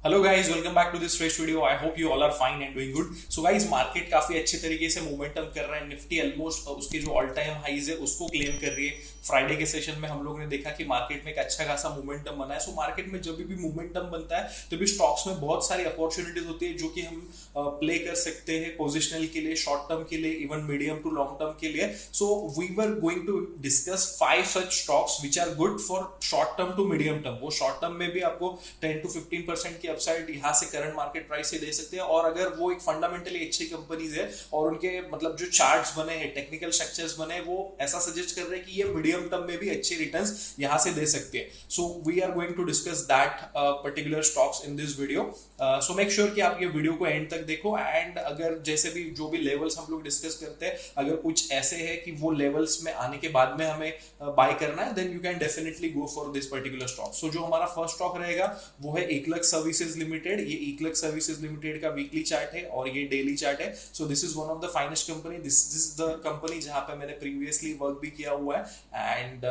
Hello guys, welcome back to this fresh video. I hope you all are fine and doing good. So guys, market काफी अच्छे तरीके से momentum कर रहा है। निफ्टी ऑलमोस्ट उसके जो ऑल टाइम हाईज है उसको क्लेम कर रही है। फ्राइडे के सेशन में हम लोग ने देखा कि मार्केट में एक अच्छा खासा मोमेंटम बना है। सो मार्केट में जब भी मोमेंटम बनता है तो भी स्टॉक्स में बहुत सारी अपॉर्चुनिटीज होती है जो कि हम प्ले कर सकते हैं पोजिशनल के लिए, शॉर्ट टर्म के लिए, even medium to long term के लिए। So we were going to discuss 5 such stocks which are good for short term to medium term. वो शॉर्ट टर्म में भी आपको 10 to 15% की अपसाइड यहाँ से करंट मार्केट प्राइस से दे सकते हैं। और अगर वो एक फंडामेंटली अच्छी कंपनीज है और उनके मतलब जो चार्ट्स बने हैं, टेक्निकल स्ट्रक्चर्स बने, वो ऐसा सजेस्ट कर रहे हैं कि ये मीडियम टर्म में भी अच्छे रिटर्न्स यहाँ से दे सकते हैं। So we are going to discuss that particular stocks in this video. So make sure कि आप ये वीडियो को एंड तक देखो। एंड अगर जैसे भी जो भी लेवल्स हम लोग डिस्कस करते हैं, अगर कुछ ऐसे है कि वो लेवल्स में आने के बाद में हमें बाय करना है, then you can definitely go for this particular stock. So जो हमारा फर्स्ट स्टॉक रहेगा वो है एकलक्स सर्विसेज लिमिटेड। ये एकलक्स सर्विसेज लिमिटेड का वीकली चार्ट है और ये डेली चार्ट है। So this is one of the finest company. This is the company जहां पे मैंने प्रीवियसली वर्क भी किया हुआ है। And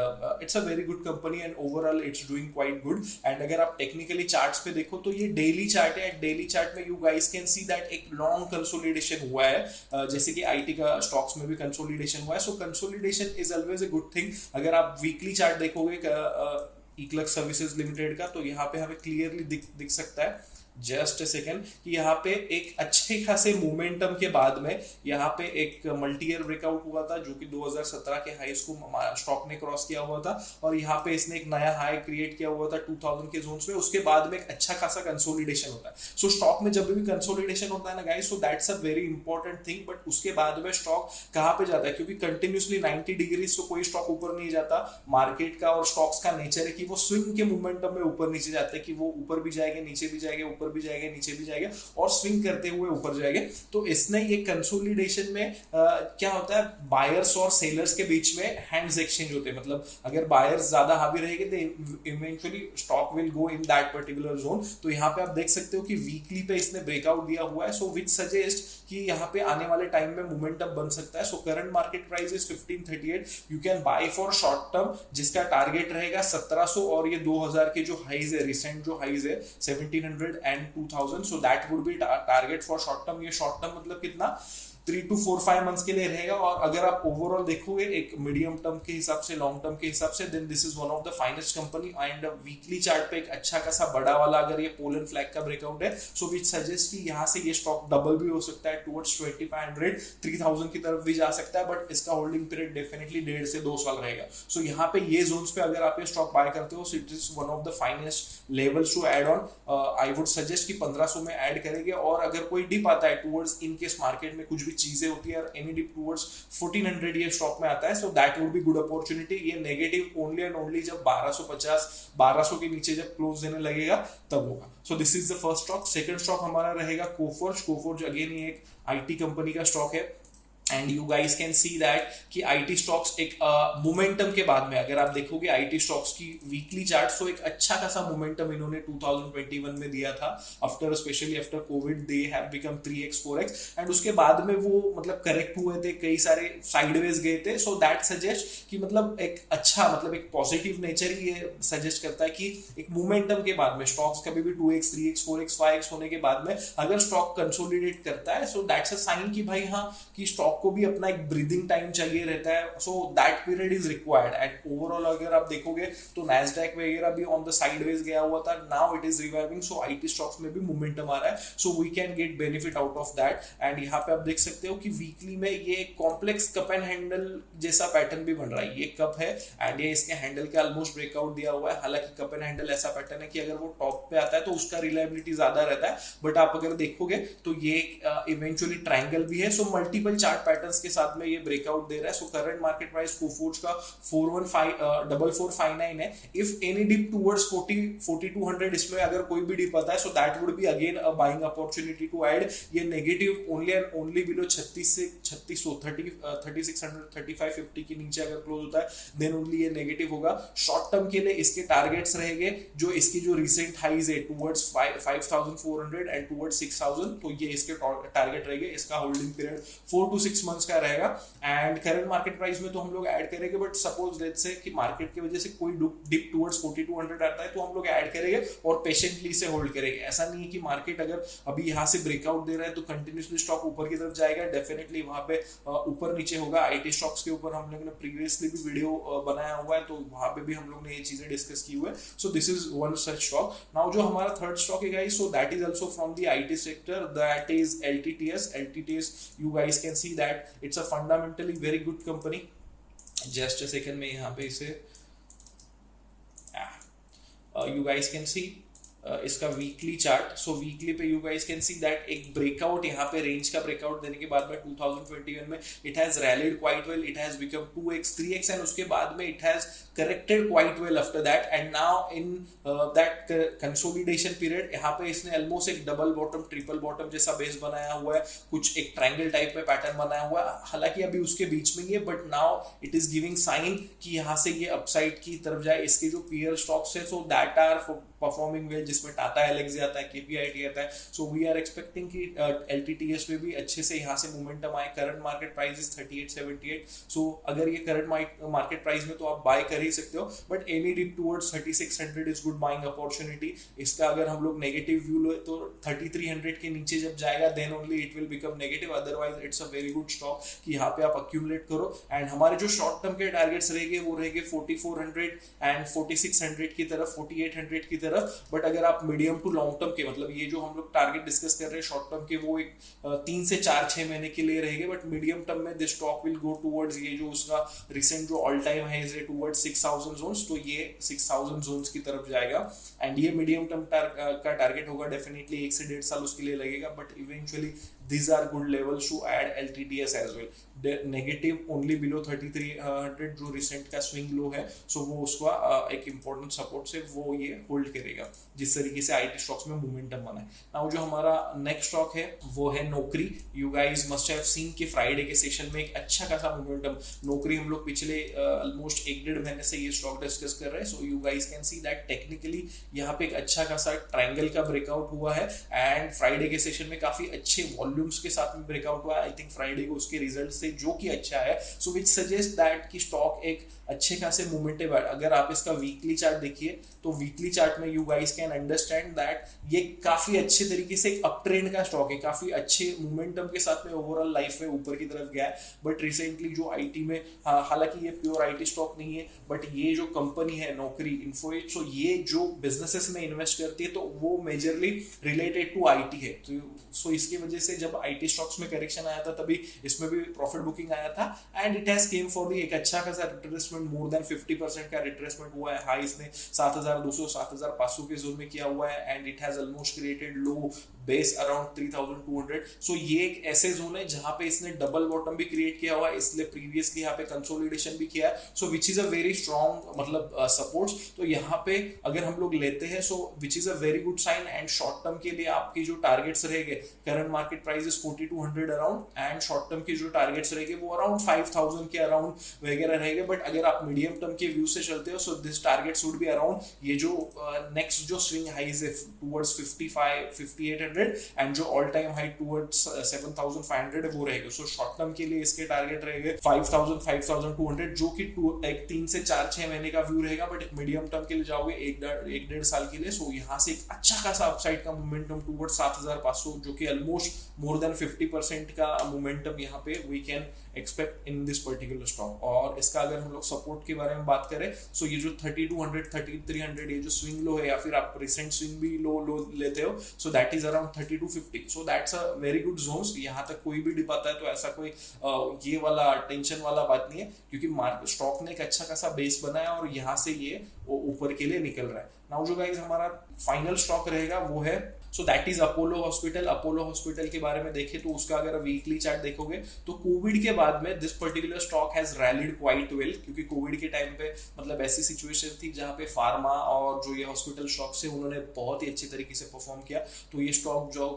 it's a very good company and overall it's doing quite good. And अगर आप टेक्निकली चार्ट्स पे देखो तो ये डेली चार्ट है। डेली चार्ट में you guys can see that एक लॉन्ग कंसोलिडेशन हुआ है, जैसे कि आईटी का स्टॉक्स में भी कंसोलिडेशन हुआ है। So consolidation is always a good thing. अगर आप वीकली चार्ट देखोगे इक्लक्स सर्विसेज लिमिटेड का, तो यहाँ पे हमें क्लियरली दिख सकता है, जस्ट अ सेकेंड, कि यहाँ पे एक अच्छे खासे मोमेंटम के बाद में यहाँ पे एक मल्टी ईयर ब्रेकआउट हुआ था जो कि 2017 के हाईस को स्टॉक ने क्रॉस किया हुआ था। और यहाँ पे इसने एक नया हाई क्रिएट किया हुआ था 2000 के जोन्स में। उसके बाद में एक अच्छा खासा कंसोलिडेशन होता है। सो स्टॉक में जब भी कंसोलिडेशन होता है ना guys, so that's a very important thing. But उसके बाद में स्टॉक कहाँ पे जाता है, क्योंकि कंटिन्यूसली 90 डिग्रीज तो कोई स्टॉक ऊपर नहीं जाता। मार्केट का और स्टॉक्स का नेचर है कि वो स्विंग के मोमेंटम में ऊपर नीचे जाते हैं, कि वो ऊपर भी जाएंगे, नीचे भी जाएंगे, ऊपर भी जाएंगे, नीचे भी जाएंगे, और स्विंग करते हुए ऊपर जाएंगे। तो इसने ये कंसोलिडेशन में क्या होता है, बायर्स और सेलर्स के बीच में हैंड्स एक्सचेंज होते हैं। मतलब अगर बायर्स ज्यादा हावी रहेंगे तो eventually stock will go in that particular zone. तो यहाँ पे आप देख सकते हो कि वीकली पे इसने ब्रेकआउट दिया हुआ है। सो विच सजेस्ट कि यहाँ पे आने वाले टाइम में मोमेंटम बन सकता है। So current market price is 1538। You can buy for short term, जिसका टारगेट रहेगा 1700 और ये 2000 के जो हाईज है, रिसेंट जो हाईज है 1700 and 2000। So that would be target for short term. ये शॉर्ट टर्म मतलब कितना, 3 to 4-5 मंथ्स के लिए रहेगा। और अगर आप ओवरऑल देखोगे एक मीडियम टर्म के हिसाब से, लॉन्ग टर्म के हिसाब से, then this is one of the finest company. And weekly chart पे एक अच्छा खासा बड़ा वाला अगर ये पोलन फ्लैग का ब्रेकआउट है, सो विच सजेस्ट कि यहाँ से ये स्टॉक डबल भी हो सकता है टुवर्ड्स 2500 3000 की तरफ भी जा सकता है। बट इसका होल्डिंग पीरियड डेफिनेटली 1.5 से 2 साल रहेगा। सो यहाँ पे ये जोन्स पे अगर आप ये स्टॉक बाय करते हो, so it is one of the finest levels to add on. I would suggest कि 1500 में ऐड करेंगे। और अगर कोई डिप आता है टुवर्ड्स, इन केस मार्केट में कुछ भी चीजें होती है, एनी डिप टुवर्ड्स 1400 ये स्टॉक में आता है, so that would be good opportunity. ये नेगेटिव ओनली एंड ओनली जब 1250 1200 के नीचे जब क्लोज देने लगेगा तब होगा। So this is the first stock. Second stock हमारा रहेगा कोफोर्ज। कोफोर्ज अगेन ये एक आईटी कंपनी का स्टॉक है। And you guys can see that कि आईटी स्टॉक्स एक मोमेंटम के बाद में, अगर आप देखोगे आईटी स्टॉक्स की वीकली चार्ट, तो एक अच्छा खासा मोमेंटम इन्होंने 2021 में दिया था। After specially after Covid they have become 3x 4x। And उसके बाद में वो मतलब करेक्ट हुए थे, कई सारे साइडवेज गए थे। सो दैट सजेस्ट कि मतलब एक अच्छा, मतलब एक पॉजिटिव नेचर ही ये सजेस्ट करता है कि एक मोमेंटम के बाद में स्टॉक्स कभी भी 2x 3x 4x 5x होने के बाद में अगर स्टॉक कंसोलिडेट करता है, सो दैट्स अ साइन कि भाई हाँ, कि स्टॉक को भी अपना एक ब्रीदिंग टाइम चाहिए रहता है। So that period is required. And overall अगर आप देखोगे तो नैस्डैक वगैरह भी ऑन द साइडवेज गया हुआ था, now it is reviving. So IT stocks में भी मोमेंटम आ रहा है। So we can get benefit out of that. And यहाँ पे आप देख सकते हो कि वीकली में ये कॉम्प्लेक्स कप एंड हैंडल जैसा पैटर्न भी बन रहा है। ये कप है एंड ये इसके हैंडल के ऑलमोस्ट ब्रेकआउट दिया हुआ है। हालांकि कप एंड हैंडल ऐसा पैटर्न है कि अगर वो टॉप पे आता है तो उसका रिलायबिलिटी ज्यादा रहता है। बट आप अगर देखोगे तो ये इवेंचुअली ट्रायंगल भी है। सो मल्टीपल चार्ट पैटर्न्स के साथ में ये ब्रेकआउट दे रहा है। So current market price Coforge का 4459 है। इफ एनी डिप टुवर्ड्स 4200, इसमें अगर कोई भी डिप आता है, so that would be again a buying opportunity to add. ये negative only and only below 3600 3550 के नीचे अगर क्लोज होता है, देन ओनली ये नेगेटिव होगा। शॉर्ट टर्म के लिए इसके टारगेट्स रहेंगे जो इसकी जो रिसेंट हाईज है टुवर्ड्स 5400 एंड टुवर्ड्स 6000, तो ये इसके टारगेट रहेंगे। इसका होल्डिंग पीरियड 4 to 6 6 मंथ्स का रहेगा। एंड करंट मार्केट प्राइस में तो हम लोग ऐड करेंगे, बट सपोज लेट्स से कि मार्केट की वजह से कोई डिप टुवर्ड्स 4200 आता है तो हम लोग ऐड करेंगे और पेशेंटली से होल्ड करेंगे। ऐसा नहीं है कि मार्केट अगर अभी यहाँ से ब्रेकआउट दे रहा है तो कंटिन्यूसली स्टॉक ऊपर की तरफ जाएगा, डेफिनेटली वहां पे ऊपर नीचे होगा। आईटी स्टॉक्स के ऊपर हम लोग ने प्रीवियसली भी वीडियो बनाया हुआ है, तो वहां पे भी हम लोग ने ये चीजें डिस्कस की हुई है। So this is one such stock. Now जो हमारा थर्ड स्टॉक है guys, so that is also from the IT sector, that is LTTS। LTTS, you guys can see that it's a fundamentally very good company. Just a second में यहाँ पे इसे you guys can see इसका weekly chart. सो weekly पे you guys can see that एक breakout यहाँ पे range का ब्रेकआउट देने के बाद में 2021 में it has rallied quite well, it has become 2x 3x and उसके बाद में it has corrected quite well after that. And now in that consolidation period यहाँ पे इसने ऑलमोस्ट एक डबल बॉटम ट्रिपल बॉटम जैसा बेस बनाया हुआ है, कुछ एक ट्रायंगल टाइप में पैटर्न बनाया हुआ है, हालांकि अभी उसके बीच में ही है, but now it is giving sign कि यहाँ से ये अपसाइड की तरफ जाए। इसके जो पीयर स्टॉक्स है so that are performing well, जिसमें टाटा एलेक्सी आता है, KPIT आता है। सो वी आर एक्सपेक्टिंग कि LTTS में भी अच्छे से यहाँ से मोमेंटम आए। Current market price is 3878। सो अगर ये करंट मार्केट प्राइस में तो आप बाय कर ही सकते हो, but any dip towards 3600 is good buying opportunity. इसका अगर हम लोग नेगेटिव व्यू लो तो 3300 के नीचे जब जाएगा then only it will become negative, otherwise it's a very good stock कि यहाँ पे आप अक्यूमुलेट करो। एंड हमारे जो शॉर्ट टर्म के टारगेट्स रहेंगे वो रहेंगे 4400 एंड 4600 की तरफ, 4800 की तरफ। बट अगर आप मीडियम टू लॉन्ग टर्म के, मतलब ये जो हम लोग टारगेट डिस्कस कर रहे हैं शॉर्ट टर्म के, वो एक 3 से 4-6 महीने के लिए रहेंगे, बट मीडियम टर्म में this stock will go towards ये जो उसका रिसेंट जो ऑल टाइम है इज टुवर्ड्स 6000 जोन्स, तो ये 6000 जोन्स की तरफ जाएगा। एंड ये मीडियम टर्म का टारगेट होगा, डेफिनेटली 1 से 1.5 साल उसके लिए लगेगा, but eventually these are good levels to add LTTS as well. Negative only below 3300 जो रिसेंट का स्विंग लो है, सो वो उसका एक इंपॉर्टेंट सपोर्ट से वो ये होल्ड करेगा, जिस तरीके से आईटी स्टॉक्स में मोमेंटम बना है। नाउ जो हमारा नेक्स्ट स्टॉक है वो है नौकरी। You guys must have seen कि फ्राइडे के सेशन में एक अच्छा खासा मोमेंटम नौकरी, हम लोग पिछले ऑलमोस्ट 1-1.5 महीने से ये स्टॉक डिस्कस कर रहे हैं। So you guys can see that technically यहाँ पे एक अच्छा खासा ट्रायंगल का ब्रेकआउट हुआ है, एंड फ्राइडे के सेशन में काफी अच्छे वॉल्यूम्स के साथ में ब्रेकआउट हुआ। आई थिंक फ्राइडे को उसके रिजल्ट से जो कि अच्छा है, सो विच सजेस्ट दैट कि स्टॉक एक अच्छे खासे मोमेंटम है। अगर आप इसका वीकली चार्ट देखिए तो वीकली चार्ट में you guys can understand that ये काफी अच्छे तरीके से एक अप ट्रेंड का स्टॉक है, काफी अच्छे मोमेंटम के साथ में ओवरऑल लाइफ में ऊपर की तरफ गया है। बट रिसेंटली जो आईटी में, हालांकि ये प्योर आईटी स्टॉक नहीं है, बट ये जो कंपनी है नौकरी इन्फोएज, सो ये जो बिजनेसेस में इन्वेस्ट करती है तो वो मेजरली रिलेटेड टू आईटी है। तो सो इसकी वजह से जब आईटी स्टॉक्स में करेक्शन आया था तभी इसमें भी प्रॉफिट बुकिंग आया था, and it has came for the एक अच्छा खासा रिट्रेसमेंट, मोर देन 50% का रिट्रेसमेंट हुआ है। हाई इसने 7200 7500 के जोन में किया हुआ है, and it has almost created low base around 3200। सो ये एक ऐसे जोन है जहां पे इसने डबल बॉटम भी क्रिएट किया हुआ है, इसलिए प्रीवियसली यहाँ पे कंसोलिडेशन भी किया है, so which is a very strong मतलब सपोर्ट्स। तो यहाँ पे अगर हम लोग लेते हैं so which is a very good sign. And short term के लिए आपकी जो टारगेट्स रहेंगे, current market price is 4200 around, and short term के जो टारगेट्स रहेंगे वो अराउंड 5000 के अराउंड वगैरह रहेंगे। बट अगर आप मीडियम टर्म के व्यू से चलते हो so this targets would be around ये जो नेक्स्ट जो स्विंग हाइज है टुवर्ड्स 5800 एंड जो ऑल टाइम हाई टुवर्ड्स 7500 है वो रहेगा। सो शॉर्ट टर्म के लिए इसके टारगेट रहेंगे 5000 5200, जो कि एक 3 से 4-6 महीने का व्यू रहेगा। बट एक मीडियम टर्म के लिए जाओगे 1-1.5 साल के लिए, सो यहाँ से एक अच्छा खासा अपसाइड का मोमेंटम टुवर्ड्स 7500, जो कि ऑलमोस्ट मोर देन 50% का मोमेंटम यहाँ पे we can expect in this particular stock. और इसका अगर हम लोग सपोर्ट के बारे में बात करें सो ये जो 3200 3300 ये जो स्विंग लो है, या फिर आप रिसेंट स्विंग भी लो लेते हो, so that is around 3250। So that's a very good zones. यहाँ तक कोई भी डिप आता है तो ऐसा कोई ये वाला टेंशन वाला बात नहीं है, क्योंकि स्टॉक ने एक अच्छा खासा बेस बनाया और यहाँ से ये ऊपर के लिए निकल रहा है। नाउ जो गाइस हमारा फाइनल स्टॉक रहेगा वो है, so that is Apollo hospital. Apollo hospital के बारे में देखें तो उसका अगर वीकली चार्ट देखोगे तो कोविड के बाद में this particular stock has rallied quite well, क्योंकि कोविड के टाइम पे मतलब ऐसी सिचुएशन थी जहां पे फार्मा और जो ये हॉस्पिटल स्टॉक्स है उन्होंने बहुत ही अच्छी तरीके से परफॉर्म किया। तो ये स्टॉक जो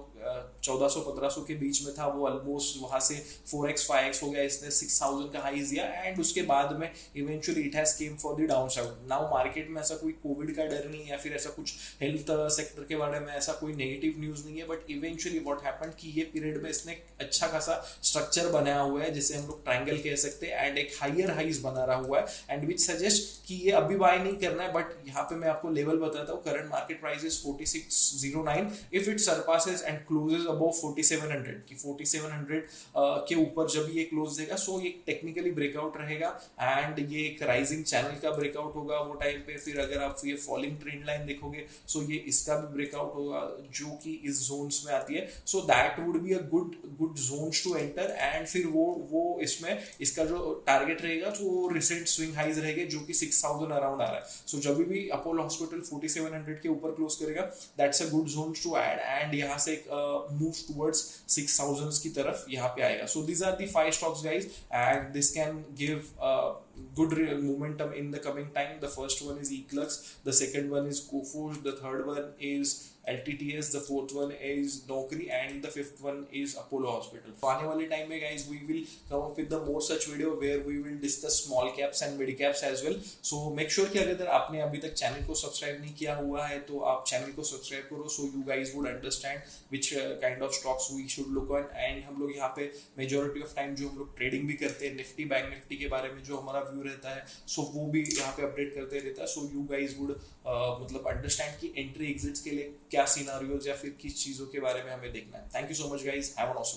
1400-1500 के बीच में था वो ऑलमोस्ट वहां से 4x 5x हो गया, इसने 6000 का हाई दिया, एंड उसके बाद में eventually it has came for the down side. Now market में ऐसा कोई कोविड का डर नहीं नहीं है या फिर ऐसा कुछ हेल्थ सेक्टर के बारे में ऐसा कोई नेगेटिव न्यूज नहीं है, बट इवेंचुअली व्हाट हैपेंड कि ये पीरियड में इसने अच्छा खासा स्ट्रक्चर बनाया हुआ है जिसे हम लोग ट्रायंगल कह सकते हैं एंड एक हायर हाइज बना रहा हुआ है एंड विच सजेस्ट कि ये अभी बाय नहीं करना है, बट यहाँ पे मैं आपको लेवल बताता हूँ। Current market price is 4609, if it surpasses and closes above 4700 कि 4700 के ऊपर जब ये क्लोज देगा सो ये टेक्निकली ब्रेकआउट रहेगा एंड ये एक राइजिंग चैनल का ब्रेकआउट होगा वो टाइम पे। फिर अगर आप ये फॉलिंग ट्रेंड लाइन देखोगे सो ये इसका भी ब्रेकआउट होगा जो कि इस जोन्स में आती है, so that would be a good zones to enter and फिर वो इसमें इसका जो टारगेट रहेगा तो वो रिसेंट स्विंग हाइज रहेंगे जो कि 6000 अराउंड आ रहा है। सो जब भी अपोलो हॉस्पिटल 4700 के ऊपर क्लोज करेगा that's a good zone to add and यहाँ से मूव टुवर्ड्स 6000 की तरफ यहाँ पे आएगा। सो these are the 5 stocks guys and this can give good momentum in the coming time. The first one is Eclux, the second one is Coforge, the third one is LTTS, the fourth one is Naukri and the fifth one is Apollo Hospital. So आने वाले time में guys we will come up with the more such video where we will discuss small caps and mid caps as well. So make sure कि अगर आपने अभी तक channel को subscribe नहीं किया हुआ है तो आप चैनल को सब्सक्राइब करो so you guys would understand which kind of stocks we should look on. And हम लोग यहाँ पे majority of time जो हम लोग ट्रेडिंग भी करते हैं निफ्टी बैंक निफ्टी के बारे में जो हमारा व्यू रहता है सो वो भी यहाँ पे अपडेट करते रहता है सो यू गाइज वुड मतलब अंडरस्टैंड कि एंट्री एग्जिट्स के लिए क्या सिनारियोज या फिर किस चीज़ों के बारे में हमें देखना है। Thank you so much guys, have an awesome